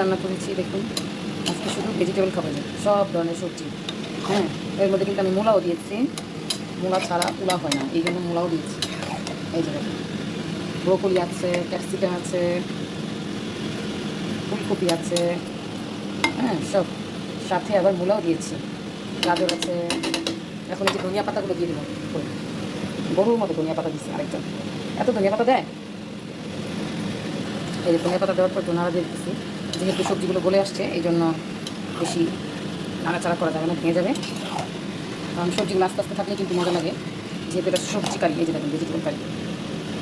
রান্না করেছি দেখুন। আজকে শুধু ভেজিটেবল খাবার, সব ধরনের সবজি। হ্যাঁ, এর মধ্যে কিন্তু আমি মূলাও দিয়েছি। মূলা ছাড়া পোলাও হয় না, এই জন্য মূলাও দিয়েছি। এই যে দেখুন, ব্রোকলি আছে, ক্যাপসিকাম আছে, ফুলকপি আছে, হ্যাঁ সব, সাথে আবার মূলাও দিয়েছি, গাজর আছে। এখন এই যে ধনিয়া পাতাগুলো দিয়ে দেবো, গরুর মতো ধনিয়া পাতা দিচ্ছি আরেকজন, এত ধনিয়া পাতা দেয়। এই যে ধনিয়া পাতা দেওয়ার পর নাড়া দিয়ে দিচ্ছি, যেহেতু সবজিগুলো গলে আসছে এই জন্য বেশি নাড়াচাড়া করা যাবে না, ভেঙে যাবে। কারণ সবজিগুলো আস্তে আস্তে থাকলে কিন্তু মজা লাগে, যেহেতু এটা সবজি কারি। এই যে দেখুন ভেজিটেবল কারি,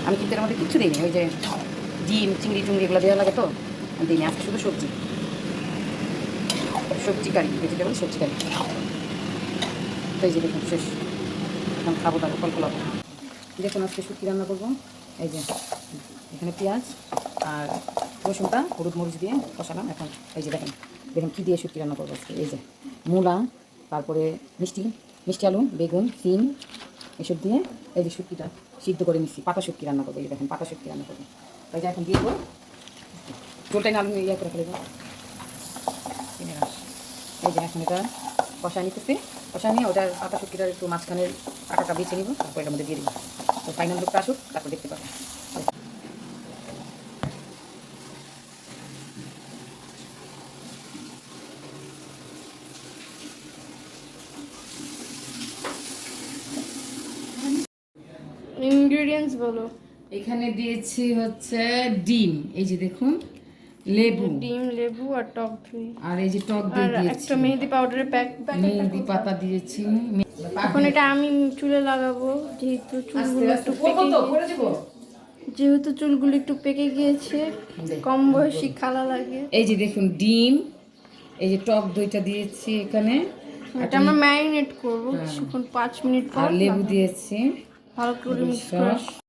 আমি কিন্তু এর মধ্যে কিচ্ছু দিইনি, ওই যে ডিম চিংড়ি টুংড়ি এগুলো দেওয়া লাগে তো দিইনি, আজকে শুধু সবজি, সবজি কারি, ভেজিটেবল সবজি কারি। তো এই যে দেখুন শেষ, এখন খাবো, তারপর ফল ফলাবো। দেখুন আজকে শুটকি রান্না করবো। এই যে এখানে পেঁয়াজ আর রসুনটা হলুদ মরিচ দিয়ে কষালাম। এখন এই যে দেখেন দেখেন কী দিয়ে শুটকি রান্না করবো আজকে। এই যে মূলা, তারপরে মিষ্টি মিষ্টি আলু, বেগুন, সিম এসব দিয়ে এই যে শুটকিটা সিদ্ধ করে নিচ্ছি। পাতা শুটকি রান্না করবো, এই দেখেন পাতা শুটকি রান্না করবো। এই যে এখন দিয়ে দেবো, চোলটাই না আলু ইয়ে করে ফেলে দেবো। এই যে এখন এটা কষা নিতেছি, কষা নিয়ে ওটার পাতা শুটকিটার একটু মাঝখানের কাঁটাটা বেছে নিব, তারপর এটার মধ্যে দিয়ে দিব। তো ফাইনাল লুকটা আসুক, তারপর দেখতে পাবেন। ইনগ্রেডিয়েন্টস বলো। এখানে দিয়েছি হচ্ছে ডিম, এই যে দেখুন, লেবু, ডিম, লেবু আর টক দই, আর এই যে টক দই আর দিয়েছি, একটা মেহেদি পাউডারের মেহেদি পাতা দিয়েছি। এখন এটা আমি চুলে লাগাবো, যেহেতু চুলগুলো একটু পেকে গিয়েছে, কম বয়সী খালা লাগে। এই যে দেখুন ডিম, এই যে টক দইটা দিয়েছি এখানে, এটা আমরা ম্যারিনেট করবো কিছুক্ষণ, 5 মিনিট পর আর লেবু দিয়েছি, ভালো করে মিক্স করে সস